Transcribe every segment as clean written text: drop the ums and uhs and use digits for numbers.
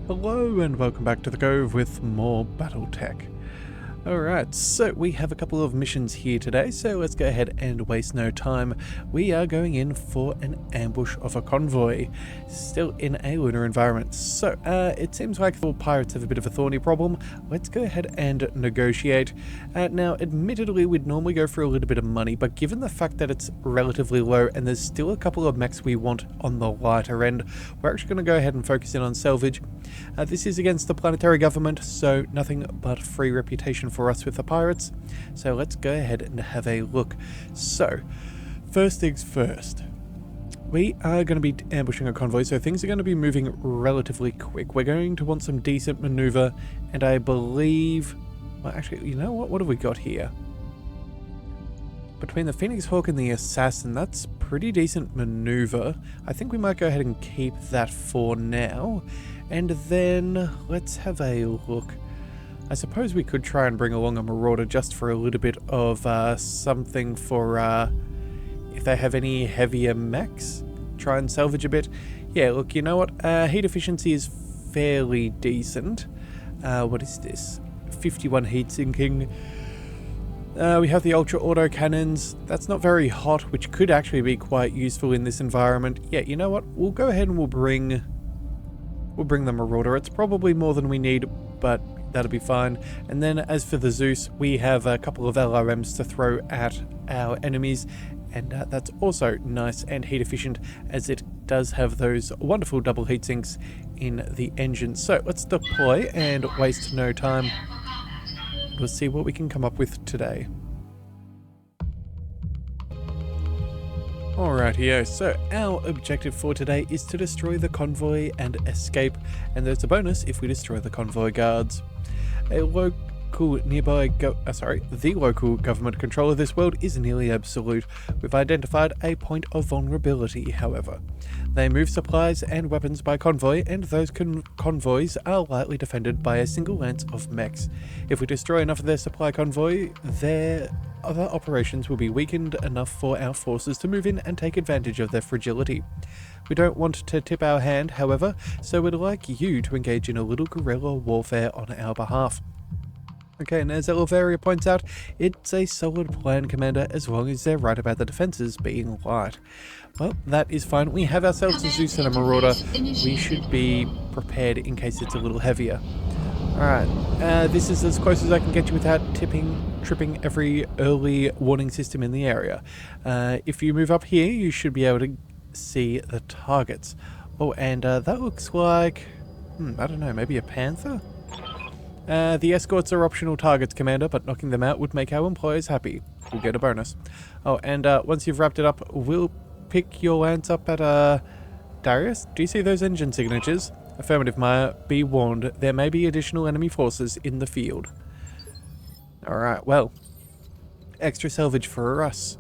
Hello and welcome back to the Cove with more BattleTech. Alright, so we have a couple of missions here today, so let's go ahead and waste no time. We are going in for an ambush of a convoy, still in a lunar environment. So, it seems like the pirates have a bit of a thorny problem. Let's go ahead and negotiate. Now, admittedly, we'd normally go for a little bit of money, but given the fact that it's relatively low and there's still a couple of mechs we want on the lighter end, we're actually going to go ahead and focus in on salvage. This is against the planetary government, so nothing but free reputation for us with the pirates. So let's go ahead and have a look. So, first things first. We are going to be ambushing a convoy, so things are going to be moving relatively quick. We're going to want some decent maneuver, and I believe... Well, actually, you know what? What have we got here? Between the Phoenix Hawk and the Assassin, that's pretty decent maneuver. I think we might go ahead and keep that for now. And then let's have a look. I suppose we could try and bring along a Marauder just for a little bit of something for if they have any heavier mechs. Try and salvage a bit. Yeah, look, you know what? Heat efficiency is fairly decent. What is this? 51 heat sinking. We have the ultra auto cannons. That's not very hot, which could actually be quite useful in this environment. Yeah, you know what? We'll go ahead and we'll bring the Marauder. It's probably more than we need, but that'll be fine. And then as for the Zeus, we have a couple of LRMs to throw at our enemies, and that's also nice and heat efficient, as it does have those wonderful double heat sinks in the engine. So let's deploy and waste no time. We'll see what we can come up with today. Alrighty, so our objective for today is to destroy the convoy and escape, and there's a bonus if we destroy the convoy guards. The local government control of this world is nearly absolute. We've identified a point of vulnerability, however. They move supplies and weapons by convoy, and those convoys are lightly defended by a single lance of mechs. If we destroy enough of their supply convoy, their other operations will be weakened enough for our forces to move in and take advantage of their fragility. We don't want to tip our hand, however, so we'd like you to engage in a little guerrilla warfare on our behalf. Okay, and as Elvaria points out, it's a solid plan, Commander, as long as they're right about the defenses being light. Well, that is fine. We have ourselves a Zeus and a Marauder. We should be prepared in case it's a little heavier. Alright, this is as close as I can get you without tripping every early warning system in the area. If you move up here, you should be able to see the targets. Oh, and that looks like... I don't know, maybe a Panther? The escorts are optional targets, Commander, but knocking them out would make our employers happy. We'll get a bonus. Oh, and once you've wrapped it up, we'll pick your lance up at, Darius, do you see those engine signatures? Affirmative, Maya. Be warned, there may be additional enemy forces in the field. Alright, well, extra salvage for us.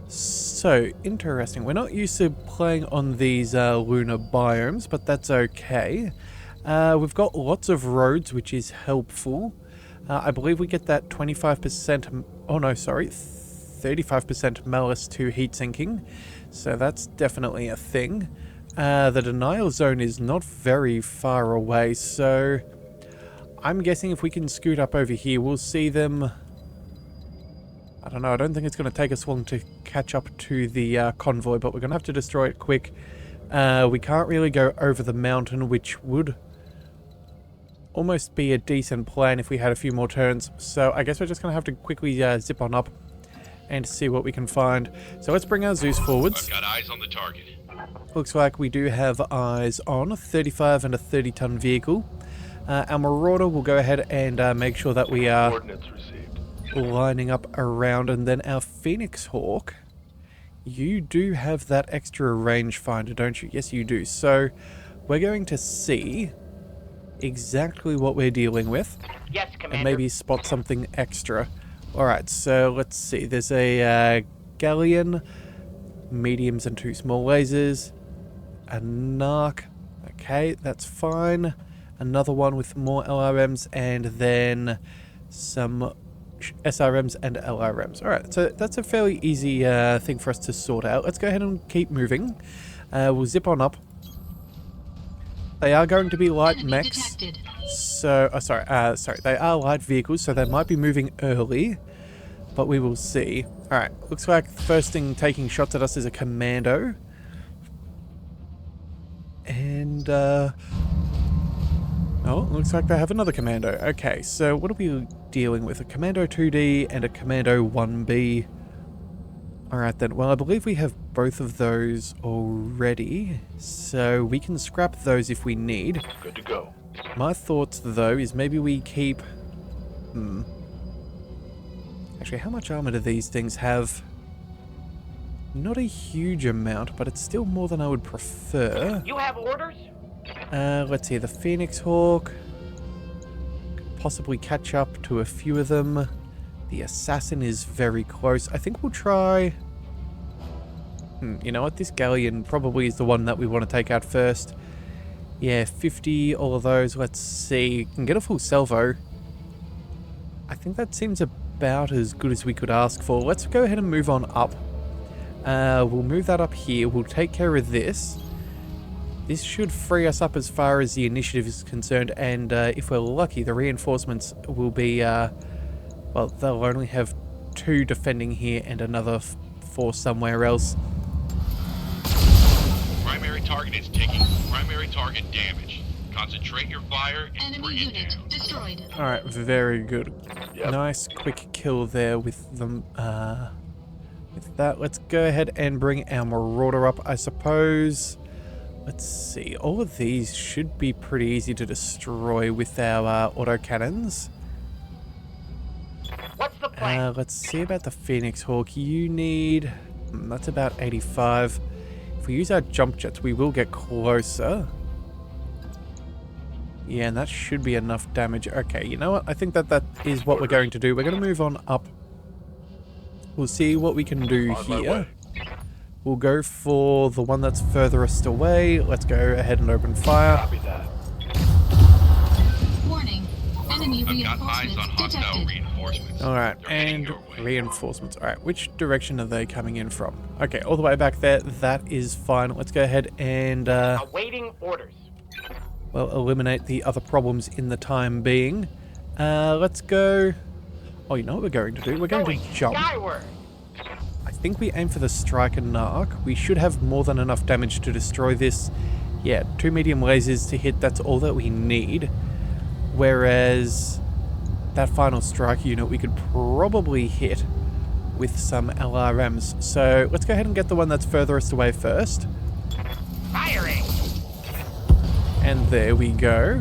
So, interesting. We're not used to playing on these lunar biomes, but that's okay. We've got lots of roads, which is helpful. I believe we get that 25%, oh no, sorry, 35% malus to heat sinking. So that's definitely a thing. The denial zone is not very far away, so I'm guessing if we can scoot up over here, we'll see them. I don't know, I don't think it's going to take us long to catch up to the convoy, but we're going to have to destroy it quick. We can't really go over the mountain, which would almost be a decent plan if we had a few more turns. So I guess we're just going to have to quickly zip on up and see what we can find. So let's bring our Zeus forwards. I've got eyes on the target. Looks like we do have eyes on a 35 and a 30-ton vehicle. Our Marauder will go ahead and make sure that we are lining up around, and then our Phoenix Hawk, you do have that extra rangefinder, don't you? Yes, you do. So we're going to see exactly what we're dealing with. Yes, Commander. And maybe spot something extra. Alright, so let's see. There's a galleon, mediums and 2 small lasers, a narc. Okay, that's fine. Another one with more LRMs, and then some SRMs and LRMs. Alright, so that's a fairly easy thing for us to sort out. Let's go ahead and keep moving. We'll zip on up. They are going to be light Enemy mechs. detected. So, sorry, they are light vehicles, so they might be moving early, but we will see. Alright, looks like the first thing taking shots at us is a commando. And, oh, looks like they have another commando. Okay, so what are we dealing with? A commando 2D and a commando 1B. Alright then, well I believe we have both of those already, so we can scrap those if we need. Good to go. My thoughts though is maybe we keep... Actually, how much armor do these things have? Not a huge amount, but it's still more than I would prefer. You have orders? Let's see, the Phoenix Hawk. Could possibly catch up to a few of them. The Assassin is very close. I think we'll try... you know what? This Galleon probably is the one that we want to take out first. Yeah, 50, all of those. Let's see. Can get a full salvo. I think that seems about as good as we could ask for. Let's go ahead and move on up. We'll move that up here. We'll take care of this. This should free us up as far as the initiative is concerned. And if we're lucky, the reinforcements will be... well, they'll only have 2 defending here and another 4 somewhere else. Primary target is taking primary target damage. Concentrate your fire and Enemy bring it unit down. destroyed. Alright, very good. Yep. Nice quick kill there with them. With that, let's go ahead and bring our Marauder up, I suppose. Let's see, all of these should be pretty easy to destroy with our autocannons. What's the plan? Let's see about the Phoenix Hawk. You need... that's about 85. If we use our jump jets, we will get closer. Yeah, and that should be enough damage. Okay, you know what? I think that is what we're going to do. We're going to move on up. We'll see what we can do On my here. way. We'll go for the one that's furthest away. Let's go ahead and open fire. Copy that. Warning. Enemy I've got eyes on reinforcements hostile detected. reinforcements. Alright, They're heading and your way. reinforcements. Alright, which direction are they coming in from? Okay, all the way back there. That is fine. Let's go ahead and, Awaiting orders. well, eliminate the other problems in the time being. Let's go... oh, you know what we're going to do? We're going to jump. Skyward. I think we aim for the Striker Narc. We should have more than enough damage to destroy this. Yeah, 2 medium lasers to hit, that's all that we need. Whereas that final strike unit we could probably hit with some LRMs. So let's go ahead and get the one that's furthest away first. Firing. And there we go.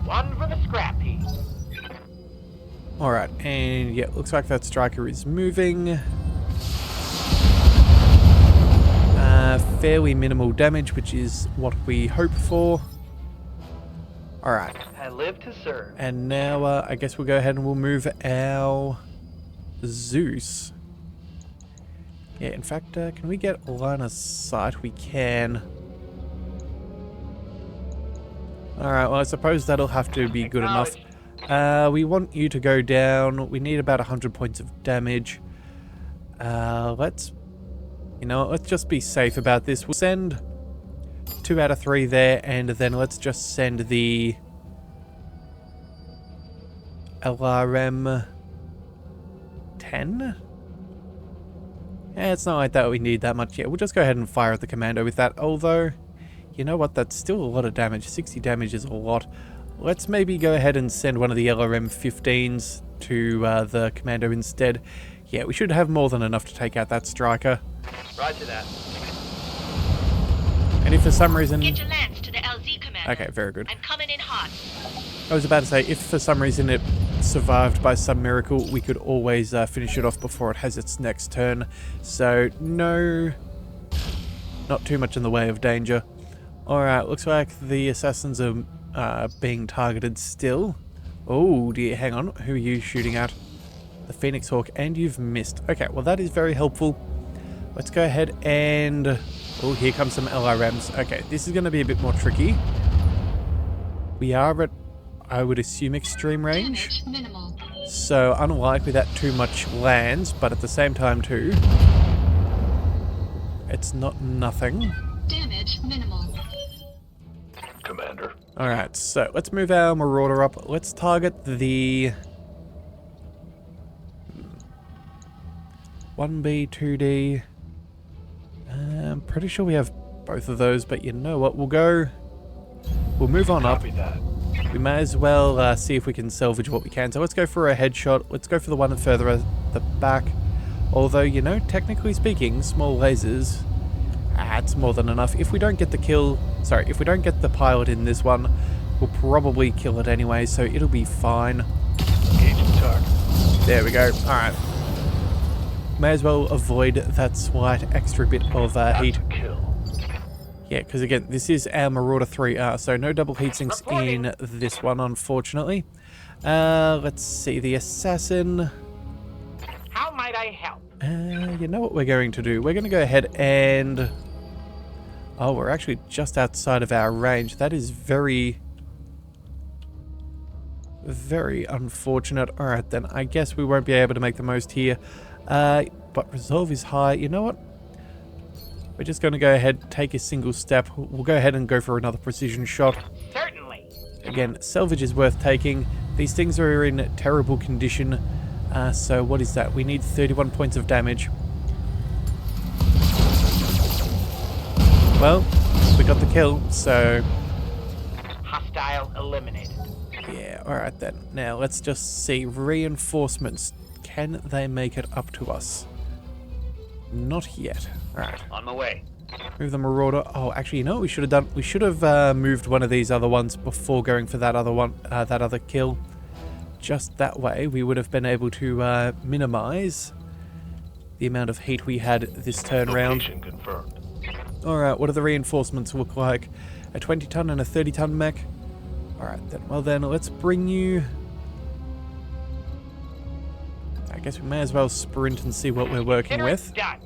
One for the scrap heap. Alright, and yeah, looks like that striker is moving. Fairly minimal damage, which is what we hope for. Alright, I live to serve. and now I guess we'll go ahead and we'll move our Zeus. Yeah, in fact, can we get line of sight? We can. Alright, well I suppose that'll have to be good enough. We want you to go down. We need about 100 points of damage. Let's... you know, let's just be safe about this. We'll send 2 out of 3 there, and then let's just send the LRM 10? Yeah, it's not like that we need that much yet. We'll just go ahead and fire at the commando with that, although, you know what, that's still a lot of damage. 60 damage is a lot. Let's maybe go ahead and send one of the LRM 15s to the commando instead. Yeah, we should have more than enough to take out that striker. Roger that. And if for some reason... Get your lance to the LZ commander. okay, very good. I'm coming in hot. I was about to say, if for some reason it survived by some miracle, we could always finish it off before it has its next turn. So, no... not too much in the way of danger. Alright, looks like the assassins are being targeted still. Oh dear, hang on. Who are you shooting at? The Phoenix Hawk, and you've missed. Okay, well that is very helpful. Let's go ahead and... oh, here comes some LRMs. Okay, this is going to be a bit more tricky. We are at, I would assume, extreme range. Damage minimal. So unlikely that too much lands, but at the same time too, it's not nothing. Damage minimal. Alright, so let's move our Marauder up. Let's target the 1B, 2D. I'm pretty sure we have both of those, but you know what? We'll move on up. Copy that. We may as well see if we can salvage what we can. So let's go for a headshot. Let's go for the one further at the back. Although, you know, technically speaking, small lasers, it's more than enough. If we don't get the kill, sorry, if we don't get the pilot in this one, we'll probably kill it anyway, so it'll be fine. Engage the target. There we go. Alright. May as well avoid that slight extra bit of heat. That's a kill. Yeah, because again, this is our Marauder 3R, so no double heatsinks in this one, unfortunately. Let's see, the Assassin. How might I help? You know what we're going to do? We're going to go ahead and... Oh, we're actually just outside of our range. That is very... very unfortunate. Alright then, I guess we won't be able to make the most here. But resolve is high. You know what? We're just going to go ahead, take a single step. We'll go ahead and go for another precision shot. Certainly. Again, salvage is worth taking. These things are in terrible condition. So what is that? We need 31 points of damage. Well, we got the kill, so... Hostile eliminated. Yeah, alright then. Now, let's just see. Reinforcements. Can they make it up to us? Not yet. Alright. On my way. Move the Marauder. Oh, actually, you know what we should have done? We should have moved one of these other ones before going for that other one, that other kill. Just that way, we would have been able to minimize the amount of heat we had this turn round. Location confirmed. Alright, what do the reinforcements look like? A 20-ton and a 30-ton mech? Alright then, well then, let's bring you... I guess we may as well sprint and see what we're working with. Done.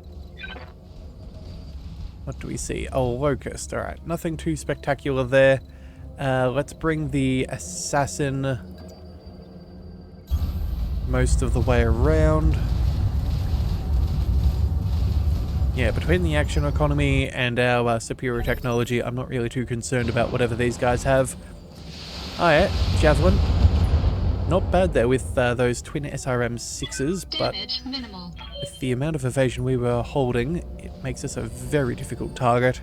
What do we see? Oh, Locust. Alright, nothing too spectacular there. Let's bring the Assassin most of the way around. Yeah, between the action economy and our superior technology, I'm not really too concerned about whatever these guys have. Oh yeah, Javelin. Not bad there with those twin SRM 6s, but with the amount of evasion we were holding, it makes us a very difficult target.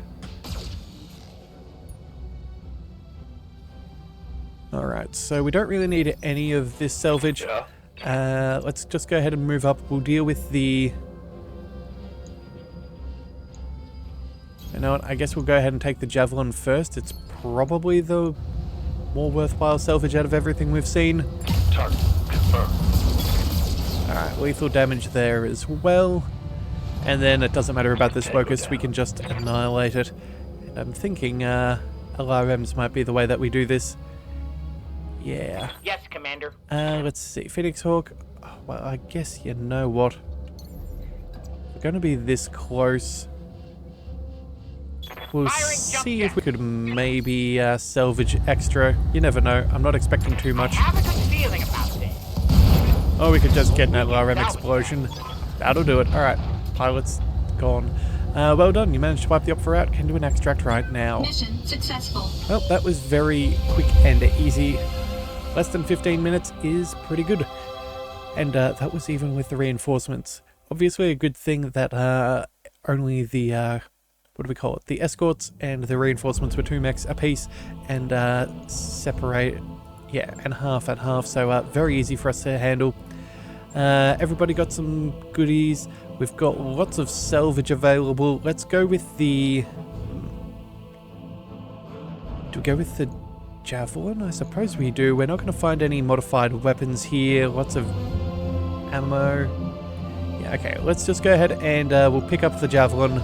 Alright, so we don't really need any of this salvage. Let's just go ahead and move up. We'll deal with the... You know what, I guess we'll go ahead and take the Javelin first. It's probably the more worthwhile salvage out of everything we've seen. Target confirmed. Alright, lethal damage there as well. And then it doesn't matter about this Locust, we can just annihilate it. And I'm thinking LRMs might be the way that we do this. Yeah. Yes, Commander. Let's see, Phoenix Hawk. Oh, well, I guess you know what. We're going to be this close. We'll see if we could maybe salvage extra. You never know. I'm not expecting too much. I have a good feeling about this. Oh, we could just get an LRM explosion. That'll do it. Alright, pilot's gone. Well done. You managed to wipe the Opfer out. Can do an extract right now. Mission successful. Well, that was very quick and easy. Less than 15 minutes is pretty good. And that was even with the reinforcements. Obviously a good thing that only the... what do we call it? The escorts and the reinforcements were 2 mechs apiece and separate, yeah, and half, so very easy for us to handle. Everybody got some goodies. We've got lots of salvage available. Let's go with the... Do we go with the Javelin? I suppose we do. We're not going to find any modified weapons here. Lots of ammo. Yeah, okay, let's just go ahead and we'll pick up the Javelin.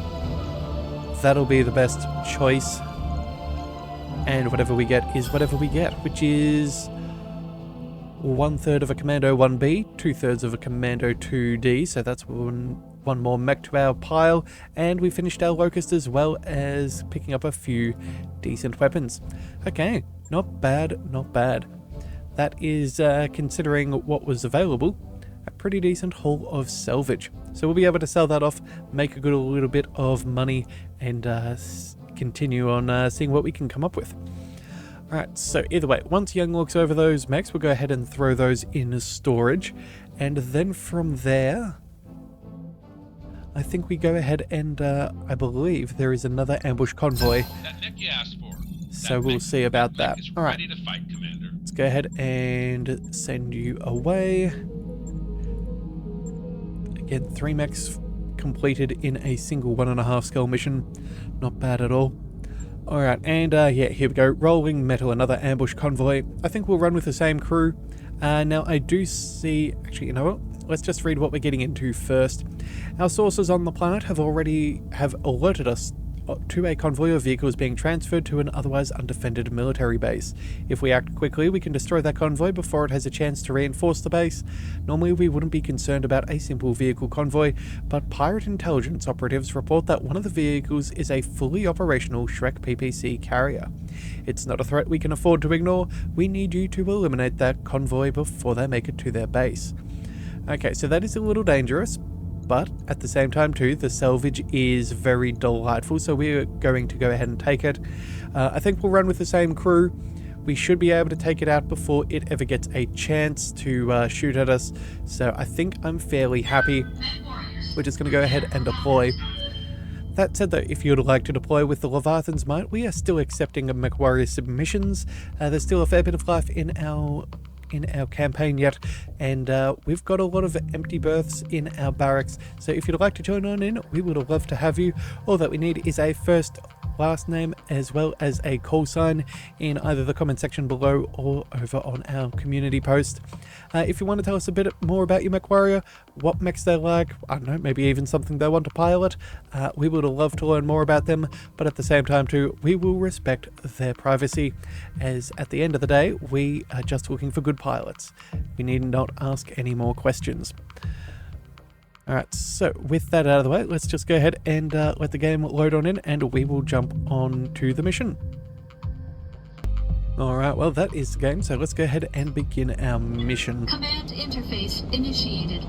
That'll be the best choice. And whatever we get is whatever we get, which is 1/3 of a Commando 1B, 2/3 of a Commando 2D, so that's one more mech to our pile, and we finished our Locust as well as picking up a few decent weapons. Okay, not bad, not bad. That is, considering what was available, a pretty decent haul of salvage. So we'll be able to sell that off, make a good little bit of money, and continue on seeing what we can come up with. Alright, so either way, once Young looks over those mechs, we'll go ahead and throw those in storage. And then from there, I think we go ahead and I believe there is another ambush convoy. That mech you asked for. So we'll see about that. Is Alright, ready to fight, Commander. let's go ahead and send you away. Again, 3 mechs completed in a single 1.5 scale mission. Not bad at all. Alright, and yeah, here we go. Rolling metal, another ambush convoy. I think we'll run with the same crew. Now, I do see... Actually, you know what? Let's just read what we're getting into first. Our sources on the planet have alerted us to a convoy of vehicles being transferred to an otherwise undefended military base. If we act quickly, we can destroy that convoy before it has a chance to reinforce the base. Normally, we wouldn't be concerned about a simple vehicle convoy, but pirate intelligence operatives report that one of the vehicles is a fully operational Shrek PPC carrier. It's not a threat we can afford to ignore. We need you to eliminate that convoy before they make it to their base. Okay, so that is a little dangerous. But at the same time too, the salvage is very delightful, so we're going to go ahead and take it. I think we'll run with the same crew. We should be able to take it out before it ever gets a chance to shoot at us. So I think I'm fairly happy. We're just going to go ahead and deploy. That said though, if you'd like to deploy with the Leviathan's Might, we are still accepting MechWarrior submissions. There's still a fair bit of life in our campaign yet, and we've got a lot of empty berths in our barracks, so if you'd like to join on in, we would love to have you. All that we need is a first, last name, as well as a call sign in either the comment section below or over on our community post. If you want to tell us a bit more about your MechWarrior, what mechs they like, I don't know, maybe even something they want to pilot, we would love to learn more about them, but at the same time too, we will respect their privacy, as at the end of the day, we are just looking for good pilots. We need not ask any more questions. Alright, so with that out of the way, let's just go ahead and let the game load on in, and we will jump on to the mission. Alright, well that is the game, so let's go ahead and begin our mission. Command interface initiated.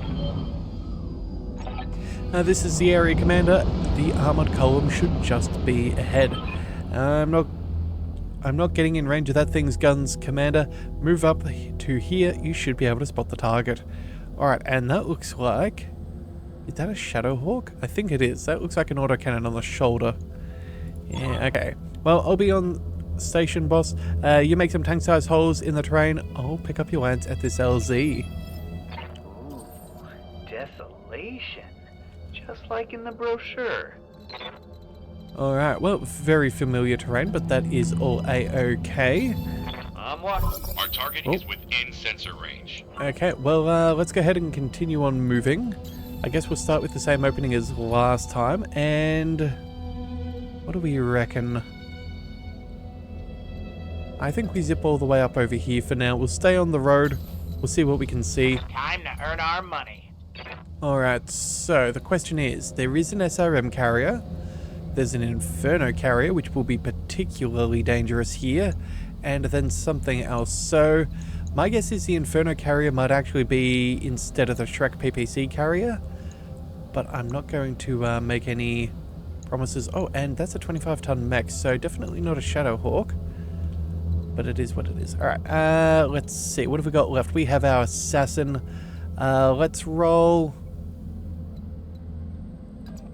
This is the area commander. The armored column should just be ahead. I'm not getting in range of that thing's guns, Commander. Move up to here, you should be able to spot the target. Alright, and that looks like... Is that a Shadowhawk? I think it is. That looks like an autocannon on the shoulder. Yeah, okay. Well, I'll be on station, boss. You make some tank-sized holes in the terrain. I'll pick up your lance at this LZ. Ooh, desolation. Just like in the brochure. Alright, well, very familiar terrain, but that is all A-okay. What? Our target is within sensor range. Okay, well, let's go ahead and continue on moving. I guess we'll start with the same opening as last time, and... what do we reckon? I think we zip all the way up over here for now. We'll stay on the road. We'll see what we can see. Time to earn our money. Alright, so the question is, there is an SRM carrier. There's an Inferno carrier, which will be particularly dangerous here. And then something else. So, my guess is the Inferno carrier might actually be instead of the Shrek PPC carrier. But I'm not going to make any promises. Oh, and that's a 25-ton mech, so definitely not a Shadowhawk. But it is what it is. Alright, let's see. What have we got left? We have our Assassin. Let's roll...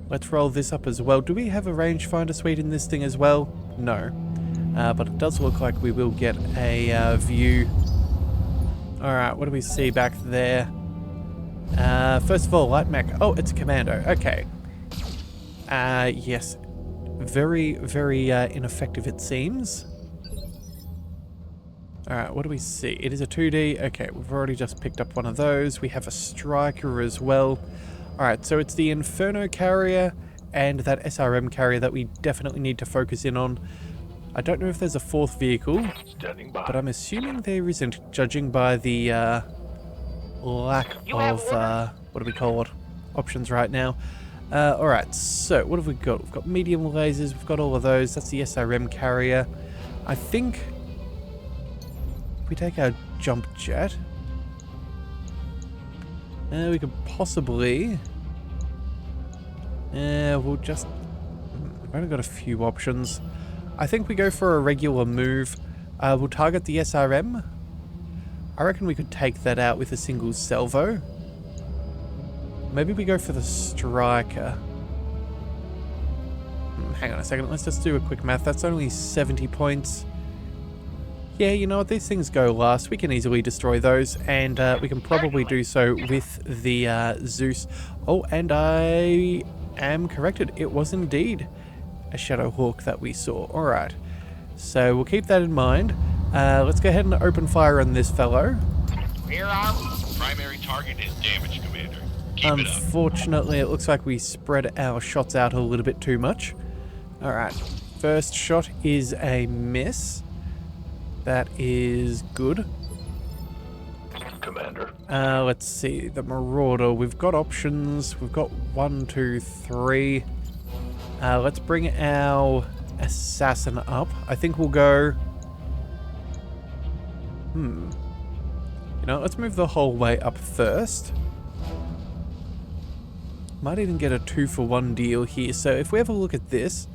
Let's roll this up as well. Do we have a rangefinder suite in this thing as well? No. But it does look like we will get a view. Alright, what do we see back there? First of all, light mech. Oh, it's a commando. Okay. Yes. Very, very ineffective it seems. Alright, what do we see? It is a 2D. Okay, we've already just picked up one of those. We have a striker as well. Alright, so it's the Inferno carrier and that SRM carrier that we definitely need to focus in on. I don't know if there's a fourth vehicle, Standing by. but I'm assuming there isn't, judging by the lack of, what do we call it, options right now. Alright, so what have we got? We've got medium lasers, we've got all of those. That's the SRM carrier. I think if we take our jump jet, we could possibly... we'll just... We've only got a few options. I think we go for a regular move. We'll target the SRM. I reckon we could take that out with a single salvo. Maybe we go for the striker. Hang on a second, let's just do a quick math. That's only 70 points. Yeah, you know what, these things go last. We can easily destroy those, and we can probably do so with the Zeus. Oh, and I am corrected. It was indeed a Shadow Hawk that we saw. Alright, so we'll keep that in mind. Let's go ahead and open fire on this fellow. We're armed. Primary target is damaged, Commander. Keep it up. Unfortunately, it looks like we spread our shots out a little bit too much. Alright, first shot is a miss. That is good. Commander. Let's see, the Marauder. We've got options. We've got 1, 2, 3. Let's bring our Assassin up. I think we'll go... You know, let's move the whole way up first. Might even get a 2-for-1 deal here. So if we have a look at this,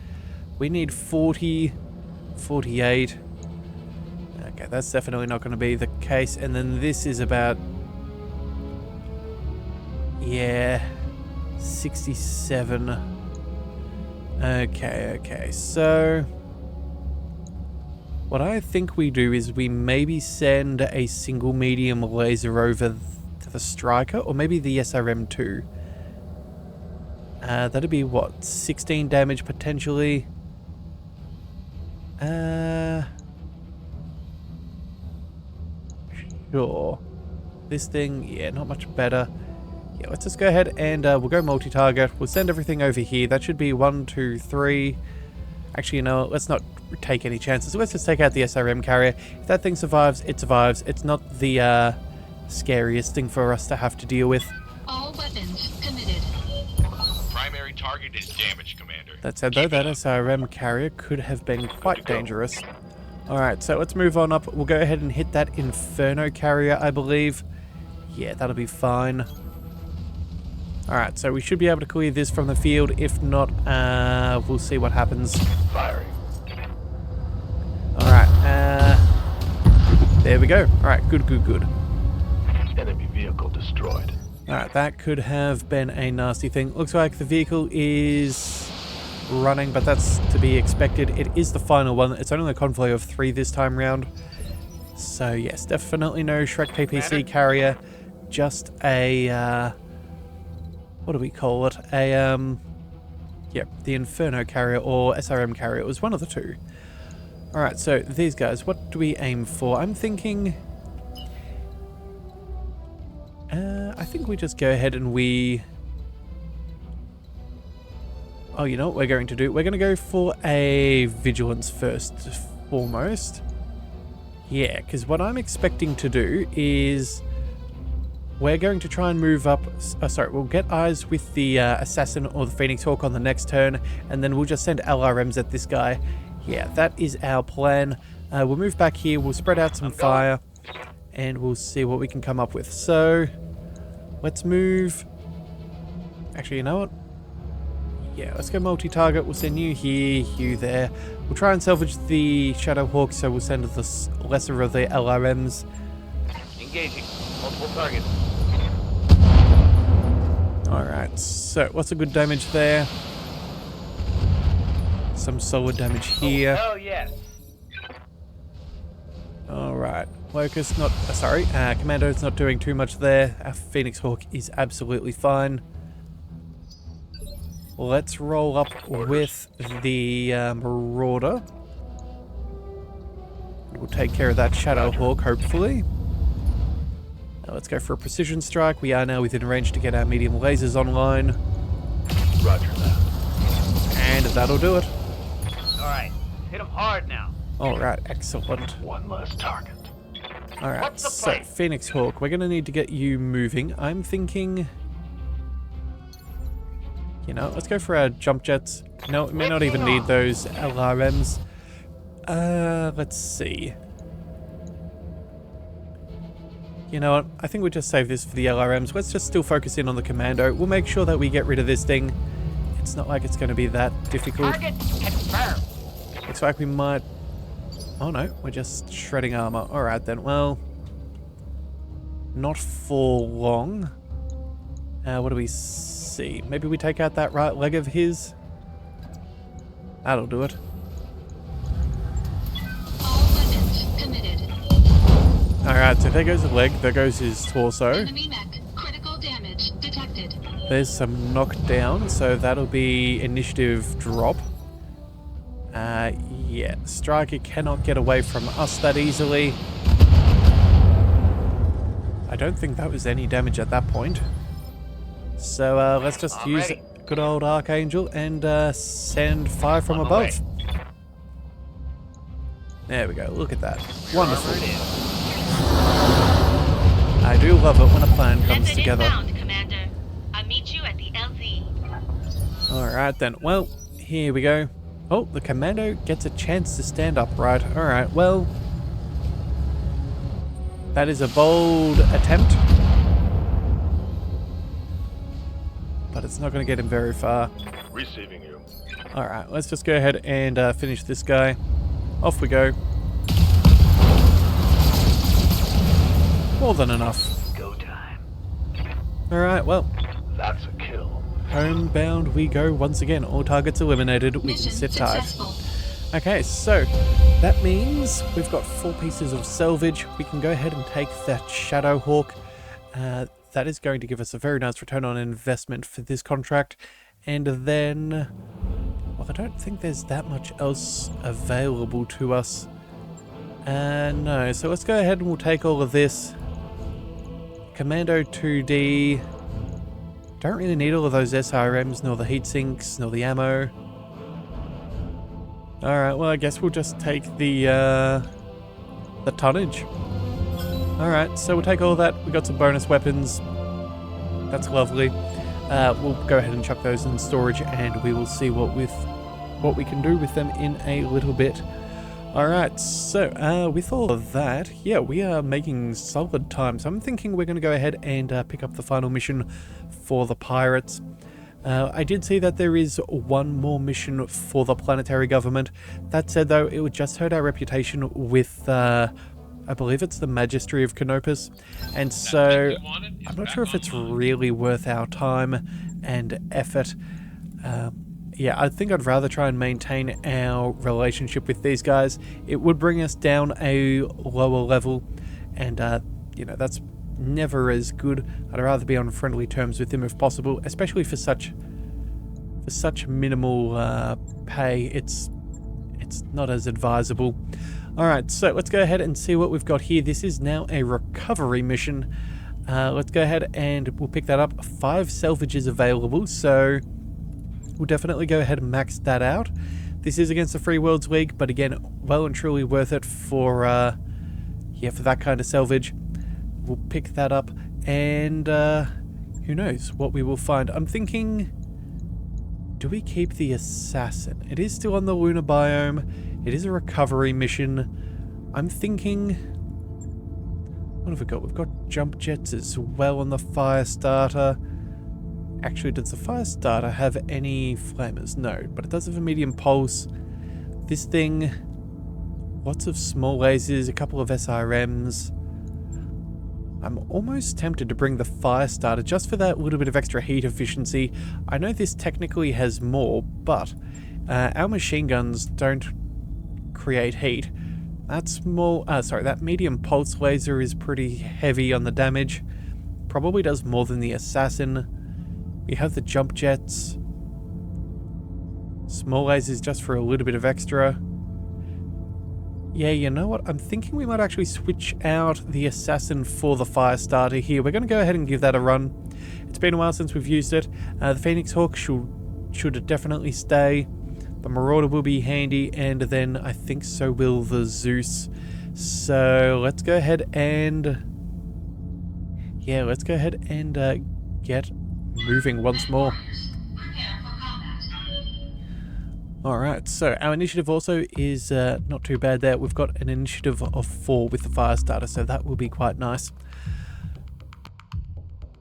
we need 40, 48... Okay, that's definitely not going to be the case. And then this is about... Yeah... 67. Okay. So... What I think we do is we maybe send a single medium laser over to the striker. Or maybe the SRM-2. That'd be what? 16 damage potentially? Sure. This thing, yeah, not much better. Yeah, let's just go ahead and we'll go multi-target. We'll send everything over here. That should be 1, 2, 3. Actually, you know, let's not take any chances. Let's just take out the SRM carrier. If that thing survives, it survives. It's not the scariest thing for us to have to deal with. All weapons committed. Primary target is damaged, Commander. That said, though, that SRM carrier could have been quite dangerous. Alright, so let's move on up. We'll go ahead and hit that Inferno carrier, I believe. Yeah, that'll be fine. Alright, so we should be able to clear this from the field. If not, we'll see what happens. Firing. Alright, there we go. Alright, good. Enemy vehicle destroyed. Alright, that could have been a nasty thing. Looks like the vehicle is running, but that's to be expected. It is the final one. It's only a convoy of 3 this time round. So yes, definitely no Shrek PPC carrier. Just a, what do we call it? Yep, the Inferno carrier or SRM carrier. It was one of the two. Alright, so these guys, what do we aim for? I'm thinking... I think we just go ahead and we... Oh, you know what we're going to do? We're going to go for a Vigilance first, foremost. Yeah, because what I'm expecting to do is... We're going to try and move up... we'll get eyes with the Assassin or the Phoenix Hawk on the next turn, and then we'll just send LRMs at this guy. Yeah, that is our plan. We'll move back here, we'll spread out some fire, and we'll see what we can come up with. So, let's move... Actually, you know what? Yeah, let's go multi-target. We'll send you here, you there. We'll try and salvage the Shadow Hawk, so we'll send the lesser of the LRMs. Engaging. Multiple targets. Alright, so what's a good damage there? Some solid damage here. Oh, yes. Alright, Locust not... Commando's not doing too much there. Our Phoenix Hawk is absolutely fine. Let's roll up with the Marauder. We'll take care of that Shadow Hawk, hopefully. Now let's go for a precision strike. We are now within range to get our medium lasers online. Roger that. And that'll do it. Alright, hit him hard now. Alright, excellent. One less target. Alright, What's the so plan? Phoenix Hawk, we're going to need to get you moving. I'm thinking... You know, let's go for our jump jets. No, we may not even need those LRMs. Let's see. You know what? I think we'll just save this for the LRMs. Let's just still focus in on the Commando. We'll make sure that we get rid of this thing. It's not like it's going to be that difficult. Target confirmed. Looks like we might Oh no, we're just shredding armor. Alright then, well... Not for long. What do we see? Maybe we take out that right leg of his? That'll do it. All weapons committed. Alright, so there goes the leg, there goes his torso. Enemy mech. Critical damage detected. There's some knockdown, so that'll be initiative drop. Yeah, Striker cannot get away from us that easily. I don't think that was any damage at that point. So let's just use ready. good old Archangel and send fire from On the above. There we go, look at that. Wonderful. Armor it is. I do love it when a plan comes Method together. inbound, Commander. I'll meet you at the LZ. Alright then, well, here we go. Oh, the commando gets a chance to stand upright. Alright, well... That is a bold attempt. But it's not going to get him very far. Receiving you. Alright, let's just go ahead and finish this guy. Off we go. More than enough. Go time. Alright, well, That's a kill. homebound we go once again. All targets eliminated. We can Mission sit tight. successful. Okay, so that means we've got 4 pieces of salvage. We can go ahead and take that Shadowhawk. That is going to give us a very nice return on investment for this contract. And then, well, I don't think there's that much else available to us. No, so let's go ahead and we'll take all of this. Commando 2D. Don't really need all of those SRMs, nor the heat sinks, nor the ammo. Alright, well I guess we'll just take the tonnage. Alright, so we'll take all that. We got some bonus weapons. That's lovely. We'll go ahead and chuck those in storage and we will see what we can do with them in a little bit. Alright, so with all of that, yeah, we are making solid time. So I'm thinking we're going to go ahead and pick up the final mission for the pirates. I did see that there is one more mission for the planetary government. That said, though, it would just hurt our reputation with, I believe it's the Magistry of Canopus. And so, I'm not sure if it's really worth our time and effort. Yeah, I think I'd rather try and maintain our relationship with these guys. It would bring us down a lower level, and, you know, that's never as good. I'd rather be on friendly terms with them if possible, especially for such minimal pay. It's not as advisable. Alright, so let's go ahead and see what we've got here. This is now a recovery mission. Let's go ahead and we'll pick that up. 5 salvages available, so we'll definitely go ahead and max that out. This is against the Free Worlds League, but again, well and truly worth it for for that kind of salvage. We'll pick that up, and who knows what we will find. I'm thinking, do we keep the assassin? It is still on the lunar biome. It is a recovery mission. I'm thinking, what have we got? We've got jump jets as well on the fire starter. Actually, does the fire starter have any flamers? No, but it does have a medium pulse. This thing, lots of small lasers, a couple of SRMs. I'm almost tempted to bring the fire starter just for that little bit of extra heat efficiency. I know this technically has more, but our machine guns don't create heat. That medium pulse laser is pretty heavy on the damage. Probably does more than the assassin. We have the jump jets. Small lasers just for a little bit of extra. Yeah, you know what? I'm thinking we might actually switch out the assassin for the fire starter here. We're going to go ahead and give that a run. It's been a while since we've used it. The Phoenix Hawk should definitely stay. The Marauder will be handy, and then I think so will the Zeus. So let's go ahead and get moving once more. Alright, so our initiative also is not too bad there. We've got an initiative of 4 with the fire starter, so that will be quite nice.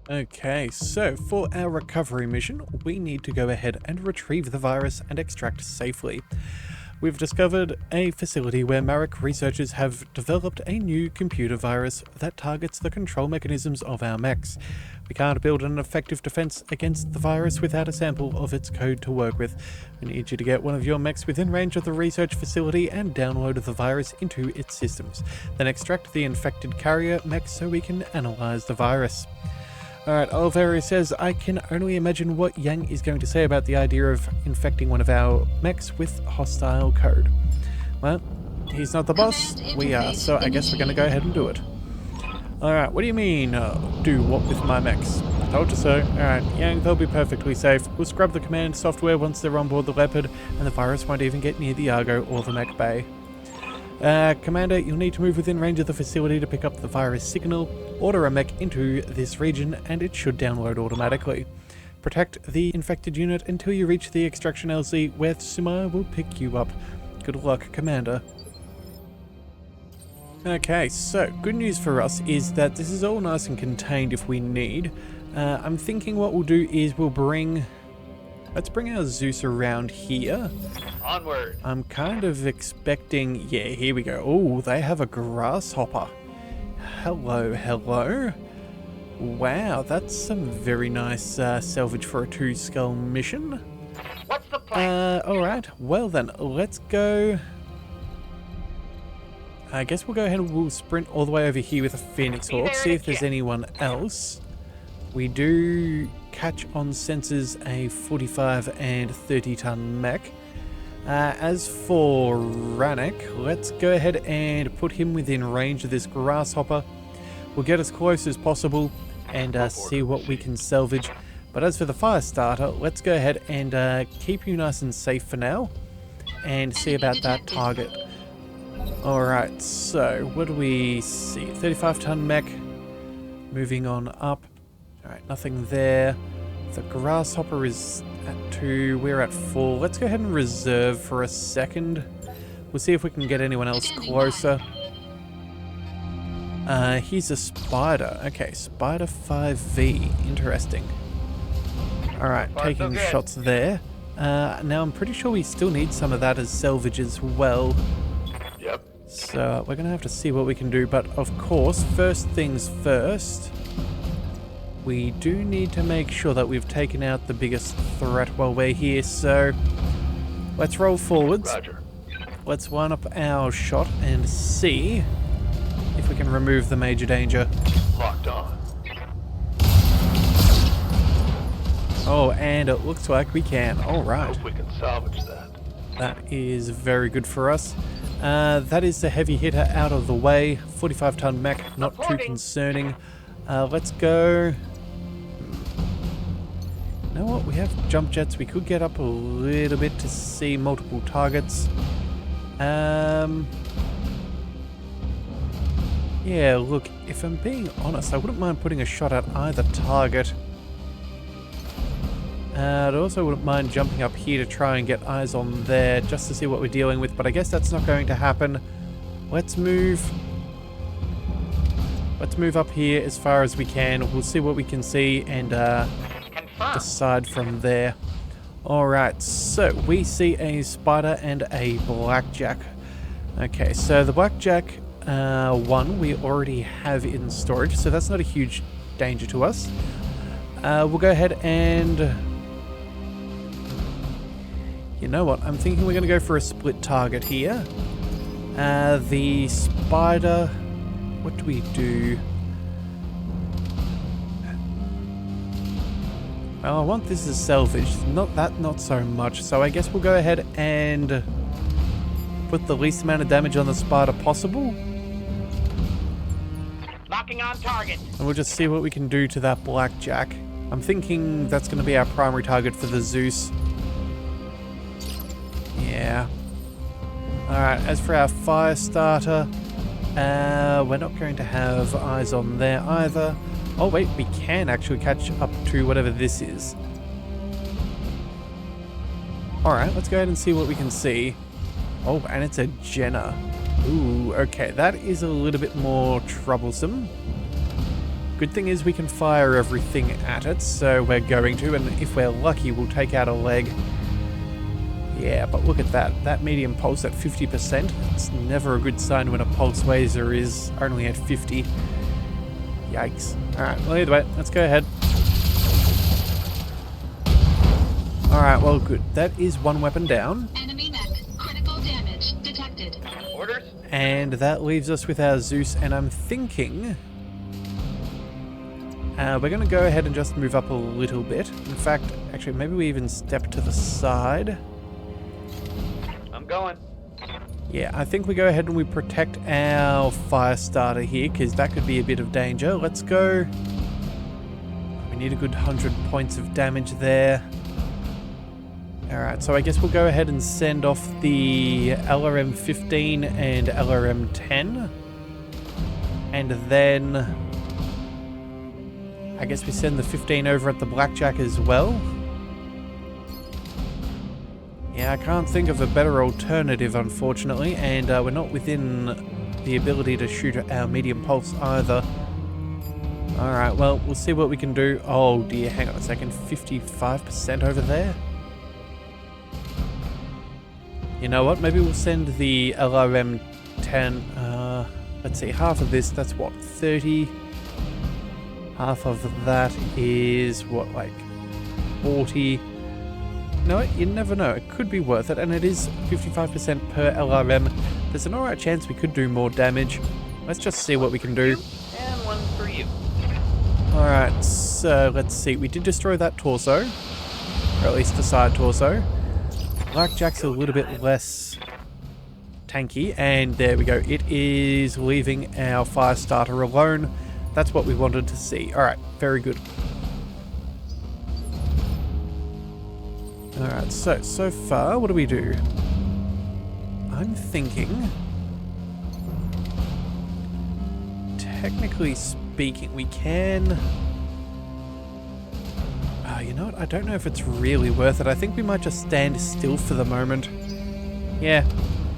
Okay, so for our recovery mission, we need to go ahead and retrieve the virus and extract safely. We've discovered a facility where Marek researchers have developed a new computer virus that targets the control mechanisms of our mechs. We can't build an effective defense against the virus without a sample of its code to work with. We need you to get one of your mechs within range of the research facility and download the virus into its systems. Then extract the infected carrier mech so we can analyze the virus. Alright, Oliveri says, I can only imagine what Yang is going to say about the idea of infecting one of our mechs with hostile code. Well, he's not the boss, we are, so I guess we're going to go ahead and do it. Alright, what do you mean, do what with my mechs? I told you so. Alright, Yang, they'll be perfectly safe. We'll scrub the command software once they're on board the Leopard, and the virus won't even get near the Argo or the mech bay. Commander, you'll need to move within range of the facility to pick up the virus signal, order a mech into this region, and it should download automatically. Protect the infected unit until you reach the extraction LZ, where Sumaya will pick you up. Good luck, Commander. Okay, so good news for us is that this is all nice and contained if we need. I'm thinking what we'll do is let's bring our Zeus around here. Onward. I'm kind of expecting... Yeah, here we go. Oh, they have a grasshopper. Hello, hello. Wow, that's some very nice salvage for a 2-skull mission. What's the plan? Alright. Well then, let's go... I guess we'll go ahead and we'll sprint all the way over here with a Phoenix Hawk, see if there's anyone else. We do catch on sensors a 45 and 30 ton mech. As for Ranek, let's go ahead and put him within range of this grasshopper. We'll get as close as possible and see what we can salvage. But as for the fire starter, let's go ahead and keep you nice and safe for now and see about that target. Alright, so what do we see? 35 ton mech. Moving on up. Alright, nothing there. The grasshopper is at 2, we're at 4. Let's go ahead and reserve for a second. We'll see if we can get anyone else closer. He's a spider. Okay, spider 5V. Interesting. Alright, taking shots there. Now I'm pretty sure we still need some of that as salvage as well. Yep. So we're going to have to see what we can do. But of course, first things first, we do need to make sure that we've taken out the biggest threat while we're here. So let's roll forwards. Roger. Let's line up our shot and see if we can remove the major danger. Locked on. Oh, and it looks like we can. All right. Hope we can salvage that. That is very good for us. That is the heavy hitter out of the way. 45 ton mech, not too concerning. Let's go. You know what? We have jump jets. We could get up a little bit to see multiple targets. Yeah, look, if I'm being honest, I wouldn't mind putting a shot at either target. I also wouldn't mind jumping up here to try and get eyes on there just to see what we're dealing with, but I guess that's not going to happen. Let's move up here as far as we can. We'll see what we can see and decide from there. Alright, so we see a spider and a blackjack. Okay, so the blackjack one we already have in storage, so that's not a huge danger to us. We'll go ahead and... You know what? I'm thinking we're going to go for a split target here. The spider... What do we do? Well, I want this as salvage. Not so much. So I guess we'll go ahead and put the least amount of damage on the spider possible. Locking on target. And we'll just see what we can do to that blackjack. I'm thinking that's going to be our primary target for the Zeus. Yeah. Alright, as for our fire starter, we're not going to have eyes on there either. Oh wait, we can actually catch up to whatever this is. Alright, let's go ahead and see what we can see. Oh, and it's a Jenna. Ooh, okay, that is a little bit more troublesome. Good thing is we can fire everything at it, so we're going to, and if we're lucky, we'll take out a leg. Yeah, but look at that. That medium pulse at 50%. It's never a good sign when a pulse laser is only at 50. Yikes. Alright, well either way, let's go ahead. Alright, well good. That is one weapon down. Enemy mech. Critical damage detected. Orders? And that leaves us with our Zeus, and I'm thinking... we're going to go ahead and just move up a little bit. In fact, actually, maybe we even step to the side. I'm going. Yeah, I think we go ahead and we protect our fire starter here, because that could be a bit of danger. Let's go. We need a good 100 points of damage there. Alright, so I guess we'll go ahead and send off the LRM-15 and LRM-10. And then... I guess we send the 15 over at the Blackjack as well. Yeah, I can't think of a better alternative, unfortunately, and we're not within the ability to shoot our medium pulse either. Alright, well, we'll see what we can do. Oh dear, hang on a second, 55% over there? You know what, maybe we'll send the LRM-10, let's see, half of this, that's what, 30? Half of that is, what, like 40? No, you never know. It could be worth it, and it is 55% per LRM. There's an alright chance we could do more damage. Let's just see what we can do. And one for you. Alright, so let's see. We did destroy that torso, or at least the side torso. Blackjack's a little bit less tanky, and there we go. It is leaving our fire starter alone. That's what we wanted to see. Alright, very good. Alright, so far, what do we do? I'm thinking... Technically speaking, we can... you know what? I don't know if it's really worth it. I think we might just stand still for the moment. Yeah,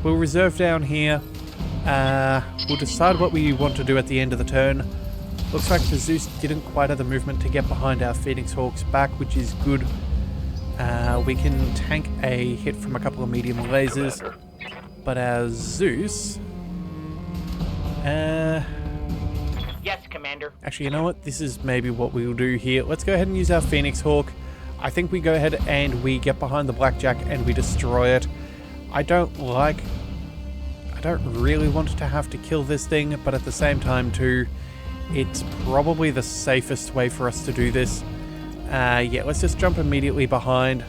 we'll reserve down here. We'll decide what we want to do at the end of the turn. Looks like the Zeus didn't quite have the movement to get behind our Phoenix Hawk's back, which is good. We can tank a hit from a couple of medium lasers. Commander. But our Zeus... Yes, Commander. Actually, you know what? This is maybe what we'll do here. Let's go ahead and use our Phoenix Hawk. I think we go ahead and we get behind the Blackjack and we destroy it. I don't really want to have to kill this thing, but at the same time too, it's probably the safest way for us to do this. Yeah, let's just jump immediately behind.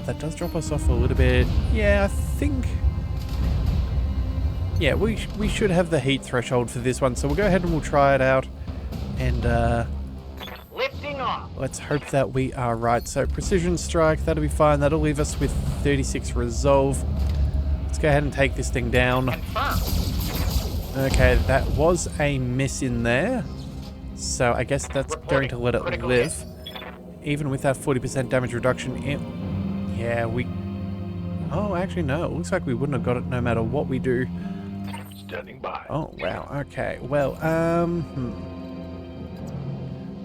That does drop us off a little bit. Yeah, I think... Yeah, we should have the heat threshold for this one, so we'll go ahead and we'll try it out. And Lifting off. let's hope that we are right. So precision strike, that'll be fine. That'll leave us with 36 resolve. Let's go ahead and take this thing down. Confirm. Okay, that was a miss in there. So I guess that's going to let it Critical live. Even with that 40% damage reduction, yeah, we... Oh, actually no, it looks like we wouldn't have got it no matter what we do. Standing by. Oh, wow, okay. Well,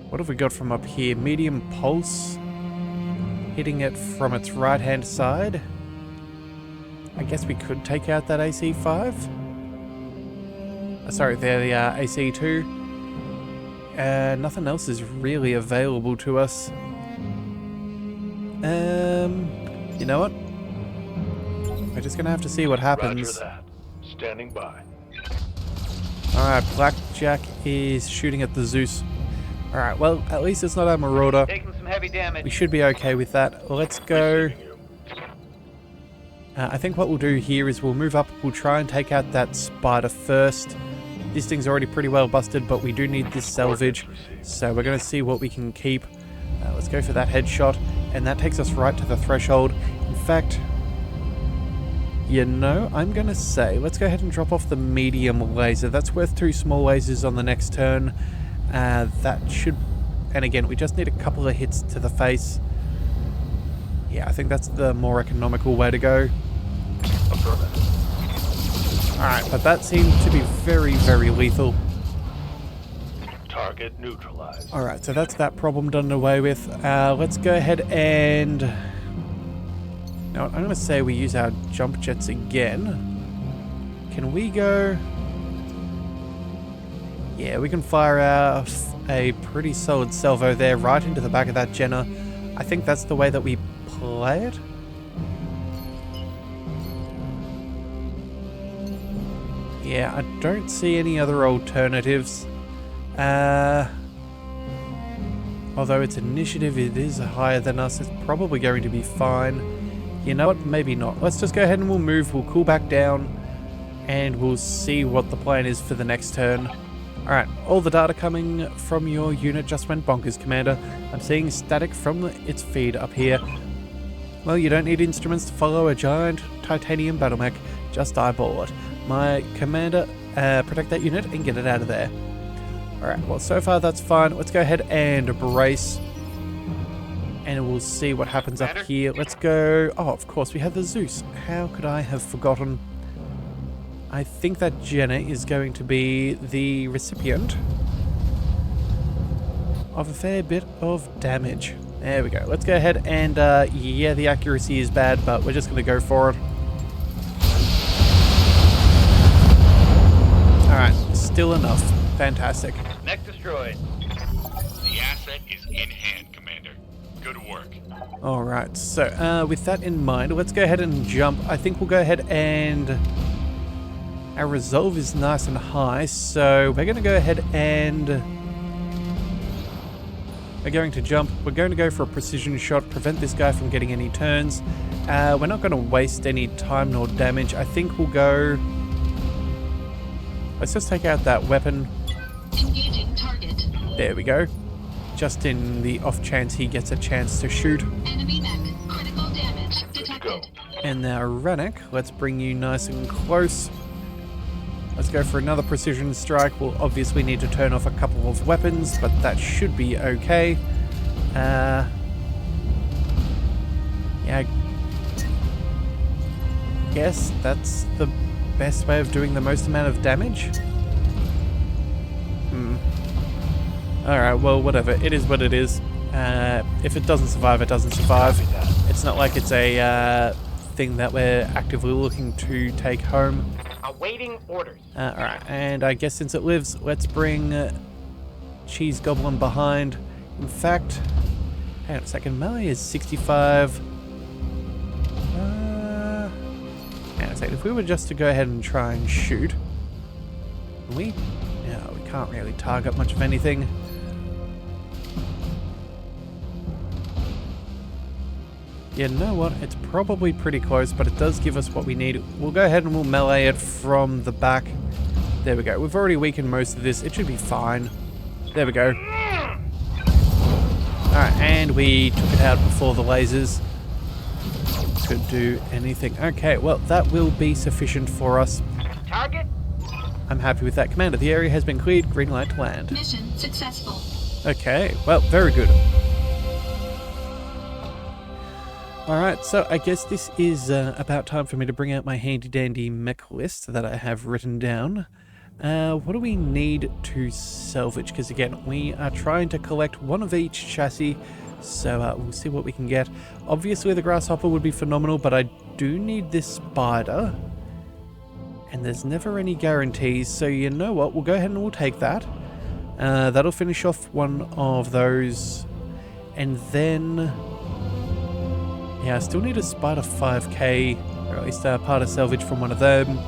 what have we got from up here? Medium pulse. Hitting it from its right-hand side. I guess we could take out that AC5. Sorry, there the AC2. Nothing else is really available to us. You know what? We're just gonna have to see what happens. Roger that. Standing by. Alright, Blackjack is shooting at the Zeus. Alright, well, at least it's not our Marauder. Taking some heavy damage. We should be okay with that. Let's go. I think what we'll do here is we'll move up. We'll try and take out that spider first. This thing's already pretty well busted, but we do need this salvage. So we're going to see what we can keep. Let's go for that headshot. And that takes us right to the threshold. In fact... You know, I'm going to say, let's go ahead and drop off the medium laser. That's worth 2 small lasers on the next turn. That should... And again, we just need a couple of hits to the face. Yeah, I think that's the more economical way to go. Alright, but that seemed to be very, very lethal. Target neutralized. Alright, so that's that problem done away with. Let's go ahead and... Now, I'm going to say we use our jump jets again. Can we go... Yeah, we can fire out a pretty solid salvo there right into the back of that Jenner. I think that's the way that we play it. Yeah, I don't see any other alternatives. Although its initiative, it is higher than us, it's probably going to be fine. You know what? Maybe not. Let's just go ahead and we'll move. We'll cool back down. And we'll see what the plan is for the next turn. Alright, all the data coming from your unit just went bonkers, Commander. I'm seeing static from its feed up here. Well, you don't need instruments to follow a giant titanium battle mech. Just eyeball it. My Commander, protect that unit and get it out of there. Alright, well, so far that's fine. Let's go ahead and brace. And we'll see what happens up here. Let's go... Oh, of course, we have the Zeus. How could I have forgotten? I think that Jenna is going to be the recipient of a fair bit of damage. There we go. Let's go ahead and, yeah, the accuracy is bad, but we're just going to go for it. Alright, still enough. Fantastic. Mech destroyed. The asset is in hand, Commander. Good work. Alright, so with that in mind, let's go ahead and jump. I think we'll go ahead and... Our resolve is nice and high, so we're going to go ahead and... We're going to jump. We're going to go for a precision shot, prevent this guy from getting any turns. We're not going to waste any time nor damage. I think we'll go... Let's just take out that weapon. Engaging target. There we go. Just in the off chance he gets a chance to shoot. Enemy mech. Critical damage detected. And now Rennick, let's bring you nice and close. Let's go for another precision strike. We'll obviously need to turn off a couple of weapons, but that should be okay. Yeah, I guess that's the best way of doing the most amount of damage. Alright, well, whatever. It is what it is. If it doesn't survive, it doesn't survive. It's not like it's a thing that we're actively looking to take home. Awaiting orders. Alright, and I guess since it lives, let's bring Cheese Goblin behind. In fact, hang on a second, melee is 65. Hang on a second, if we were just to go ahead and try and shoot, we can't really target much of anything. You know what? It's probably pretty close, but it does give us what we need. We'll go ahead and we'll melee it from the back. There we go. We've already weakened most of this. It should be fine. There we go. Alright, and we took it out before the lasers could do anything. Okay, well, that will be sufficient for us. Target. I'm happy with that, Commander. The area has been cleared. Green light to land. Mission successful. Okay, well, very good. Alright, so I guess this is about time for me to bring out my handy-dandy mech list that I have written down. What do we need to salvage? Because again, we are trying to collect one of each chassis, so we'll see what we can get. Obviously the Grasshopper would be phenomenal, but I do need this Spider. And there's never any guarantees, so you know what, we'll go ahead and we'll take that. That'll finish off one of those. And then... yeah, I still need a Spider 5k, or at least part of salvage from one of them.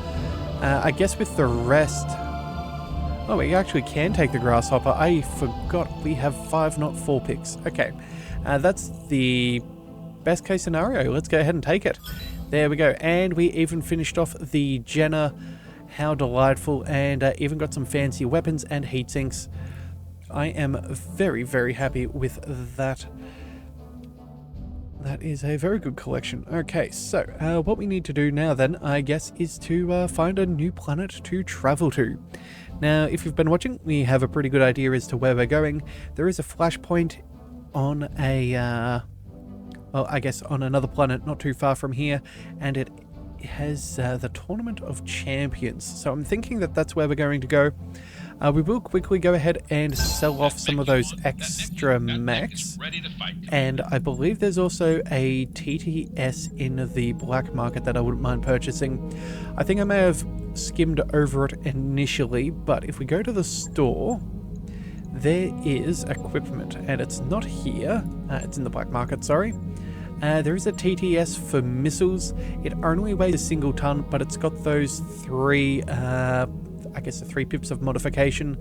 I guess with the rest... oh, we actually can take the Grasshopper. I forgot we have 5, not 4 picks. Okay, that's the best case scenario. Let's go ahead and take it. There we go. And we even finished off the Jenner. How delightful. And even got some fancy weapons and heat sinks. I am very, very happy with that. That is a very good collection. Okay, so what we need to do now then, I guess, is to find a new planet to travel to. Now, if you've been watching, we have a pretty good idea as to where we're going. There is a flashpoint on a, well, I guess on another planet not too far from here, and it has the Tournament of Champions. So I'm thinking that that's where we're going to go. We will quickly go ahead and sell off some of those extra mechs. Ready to fight. And I believe there's also a TTS in the black market that I wouldn't mind purchasing. I think I may have skimmed over it initially, but if we go to the store, there is equipment, and it's not here. It's in the black market, sorry. There is a TTS for missiles. It only weighs a single ton, but it's got those three, I guess the 3 pips of modification.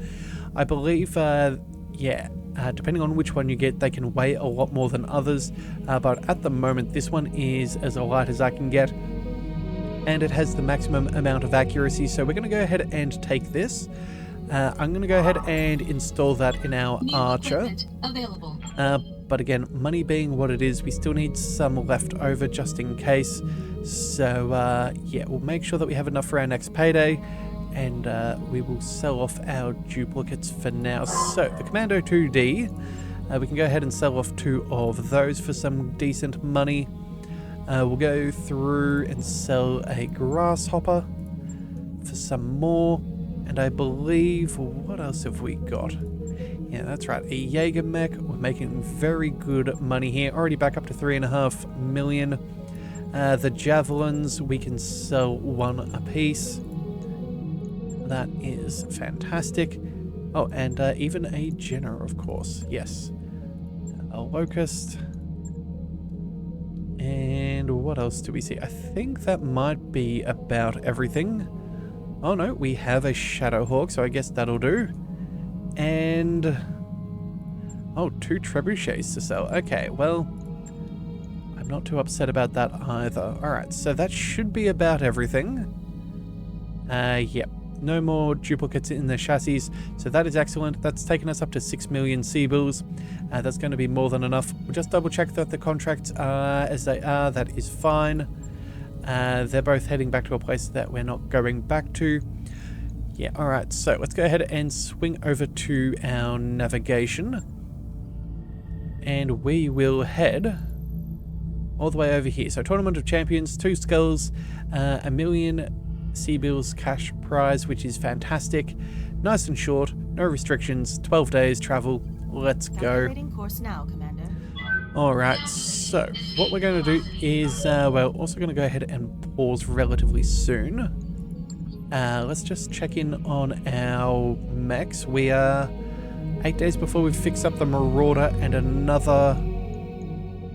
I believe, depending on which one you get, they can weigh a lot more than others. But at the moment, this one is as light as I can get. And it has the maximum amount of accuracy, so we're going to go ahead and take this. I'm going to go ahead and install that in our New Archer. equipment available. But again, money being what it is, we still need some left over just in case. So yeah, we'll make sure that we have enough for our next payday, and we will sell off our duplicates for now. So the Commando 2D, we can go ahead and sell off 2 of those for some decent money. We'll go through and sell a Grasshopper for some more. And I believe, what else have we got? Yeah, that's right, a Jaeger mech. We're making very good money here. Already back up to 3.5 million. The Javelins, we can sell 1 apiece. That is fantastic. Oh, and even a Jenner, of course. Yes. A Locust. And what else do we see? I think that might be about everything. Oh no, we have a Shadowhawk, so I guess that'll do. And... oh, 2 trebuchets to sell. Okay, well, I'm not too upset about that either. Alright, so that should be about everything. Yep. No more duplicates in the chassis, so that is excellent. That's taken us up to 6 million C-bills. That's going to be more than enough. We'll just double check that the contracts are as they are. That is fine. They're both heading back to a place that we're not going back to. Yeah, alright, so let's go ahead and swing over to our navigation. And we will head all the way over here. So Tournament of Champions, 2 skulls, 1 million C-bills cash prize, which is fantastic. Nice and short, no restrictions, 12 days travel. Let's go. Calculating course now, Commander. Alright, so what we're going to do is, well, also going to go ahead and pause relatively soon. Let's just check in on our mechs. We are 8 days before we fix up the Marauder, and another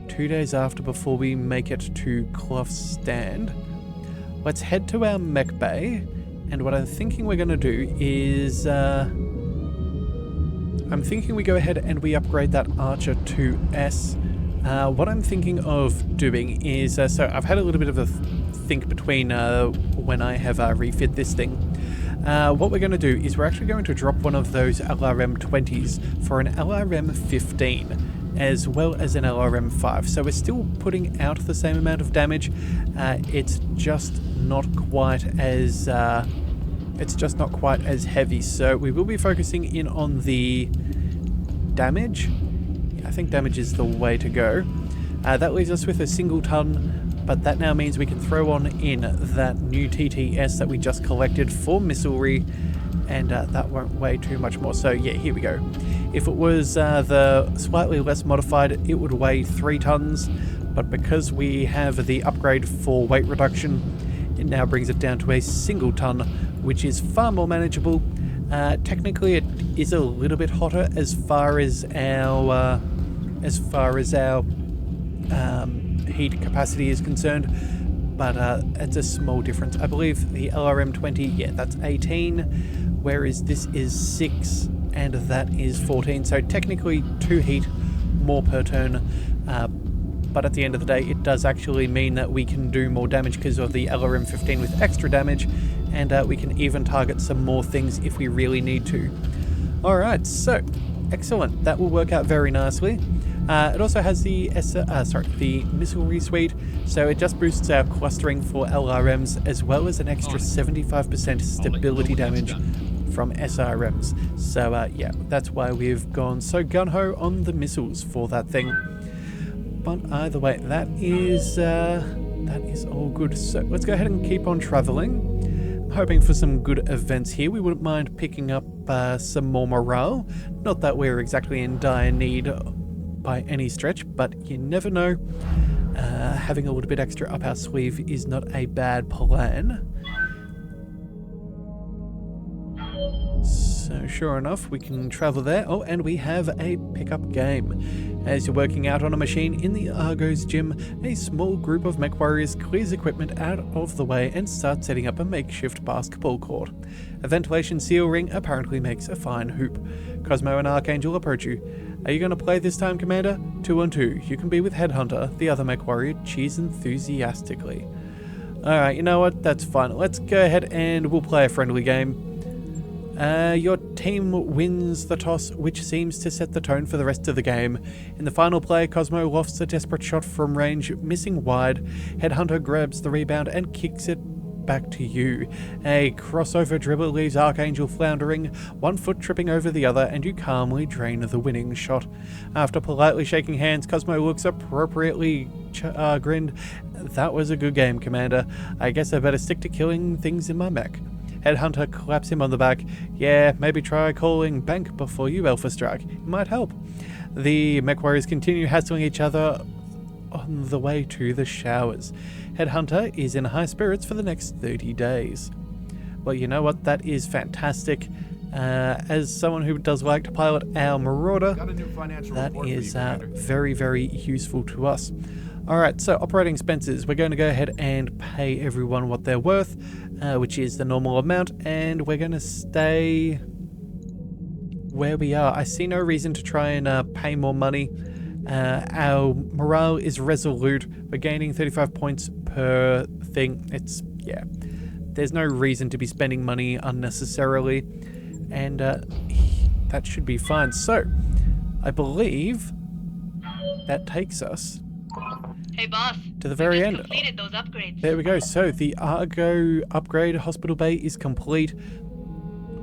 2 days after before we make it to Clough's Stand. Let's head to our mech bay, and what I'm thinking we're going to do is, I'm thinking we go ahead and we upgrade that Archer to S. What I'm thinking of doing is, so I've had a little bit of a think between when I have refit this thing. What we're going to do is we're actually going to drop one of those LRM-20s for an LRM-15, as well as an LRM-5. So we're still putting out the same amount of damage. It's just not quite as heavy. So we will be focusing in on the damage. I think damage is the way to go. That leaves us with a single ton, but that now means we can throw on in that new TTS that we just collected for missilery, and that won't weigh too much more. So yeah, here we go. If it was the slightly less modified, it would weigh 3 tons, but because we have the upgrade for weight reduction, it now brings it down to a single ton, which is far more manageable. Technically, it is a little bit hotter as far as our heat capacity is concerned, but it's a small difference. I believe the LRM-20, yeah, that's 18, whereas this is 6 and that is 14. So technically 2 heat more per turn, but at the end of the day, it does actually mean that we can do more damage because of the LRM-15 with extra damage, and we can even target some more things if we really need to. Alright, so excellent. That will work out very nicely. It also has the missilery suite, so it just boosts our clustering for LRMs, as well as an extra 75% stability damage from SRMs. So yeah, that's why we've gone so gung-ho on the missiles for that thing. But either way, that is all good. So let's go ahead and keep on traveling. hoping for some good events here. We wouldn't mind picking up some more morale. Not that we're exactly in dire need by any stretch, but you never know. Having a little bit extra up our sleeve is not a bad plan. So sure enough, we can travel there. Oh, and we have a pickup game. As you're working out on a machine in the Argos gym, a small group of MechWarriors clears equipment out of the way and starts setting up a makeshift basketball court. A ventilation seal ring apparently makes a fine hoop. Cosmo and Archangel approach you. Are you going to play this time, Commander? 2-on-2. You can be with Headhunter, the other MechWarrior, cheers enthusiastically. Alright, you know what? That's fine. Let's go ahead and we'll play a friendly game. Your team wins the toss, which seems to set the tone for the rest of the game. In the final play, Cosmo lofts a desperate shot from range, missing wide. Headhunter grabs the rebound and kicks it back to you. A crossover dribble leaves Archangel floundering, one foot tripping over the other, and you calmly drain the winning shot. After politely shaking hands, Cosmo looks appropriately grinned. That was a good game, Commander. I guess I better stick to killing things in my mech. Headhunter claps him on the back. Yeah, maybe try calling bank before you Alpha Strike. It might help. The MechWarriors continue hassling each other on the way to the showers. Headhunter is in high spirits for the next 30 days. Well, you know what? That is fantastic. As someone who does like to pilot our Marauder, that is very, very useful to us. Alright, so operating expenses. We're going to go ahead and pay everyone what they're worth, which is the normal amount, and we're going to stay where we are. I see no reason to try and pay more money. Our morale is resolute. We're gaining 35 points per thing. Yeah. There's no reason to be spending money unnecessarily, and that should be fine. So, I believe that takes us Hey boss, to the very end. completed those upgrades. There we go. So the Argo upgrade hospital bay is complete,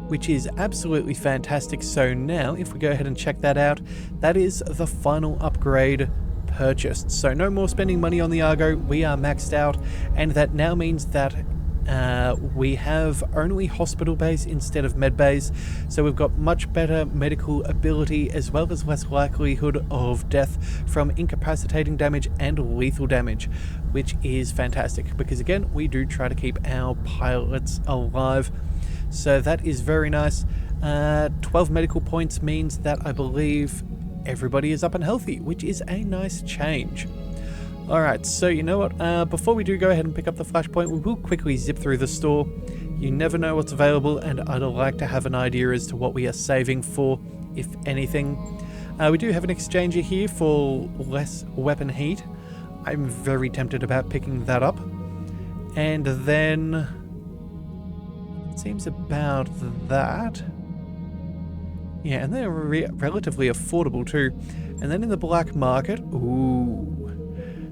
which is absolutely fantastic. So now if we go ahead and check that out, that is the final upgrade purchased. So no more spending money on the Argo. We are maxed out, and that now means that we have only hospital bays instead of med bays, so we've got much better medical ability as well as less likelihood of death from incapacitating damage and lethal damage, which is fantastic because again we do try to keep our pilots alive, so that is very nice. 12 medical points means that I believe everybody is up and healthy, which is a nice change. Alright, so you know what, before we do go ahead and pick up the flashpoint, we will quickly zip through the store. You never know what's available, and I'd like to have an idea as to what we are saving for, if anything. We do have an exchanger here for less weapon heat. I'm very tempted about picking that up. And then it seems about that. Yeah, and they're relatively affordable too. And then in the black market, ooh,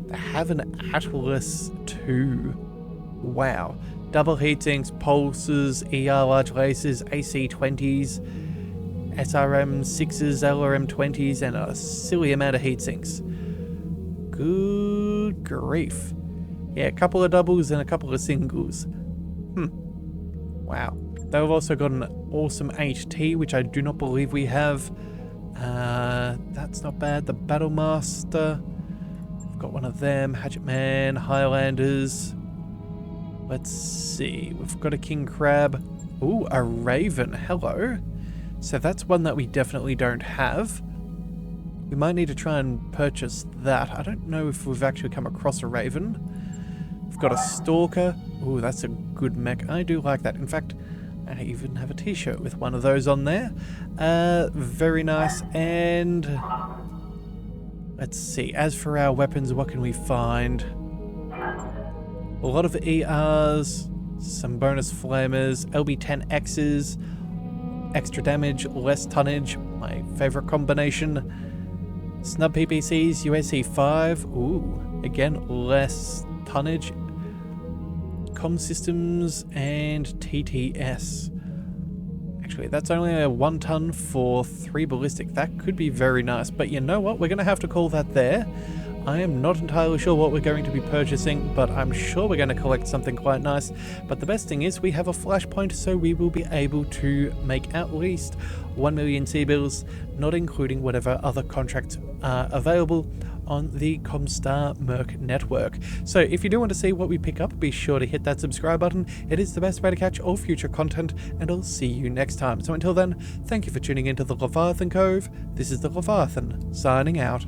they have an Atlas 2. Wow. Double heatsinks, pulses, ER large lasers, AC-20s, SRM-6s, LRM-20s, and a silly amount of heatsinks. Good grief. Yeah, a couple of doubles and a couple of singles. Wow. They've also got an awesome HT, which I do not believe we have. That's not bad. The Battlemaster. We've got one of them. Hatchetman, Highlanders. Let's see. We've got a King Crab. Ooh, a Raven. Hello. So that's one that we definitely don't have. We might need to try and purchase that. I don't know if we've actually come across a Raven. We've got a Stalker. Ooh, that's a good mech. I do like that. In fact, I even have a t-shirt with one of those on there. Very nice. And let's see. As for our weapons, what can we find? A lot of ERs, some bonus flamers, LB-10Xs, extra damage, less tonnage, my favorite combination. Snub PPCs, USC-5, ooh, again, less tonnage. Com systems and TTS. Actually, that's only a 1 ton for 3 ballistic. That could be very nice, but you know what? We're going to have to call that there. I am not entirely sure what we're going to be purchasing, but I'm sure we're going to collect something quite nice. But the best thing is we have a flashpoint, so we will be able to make at least 1 million T-bills, not including whatever other contracts are available on the Comstar Merc network. So if you do want to see what we pick up, be sure to hit that subscribe button. It is the best way to catch all future content, and I'll see you next time. So until then, thank you for tuning into the Leviathan Cove. This is the Leviathan, signing out.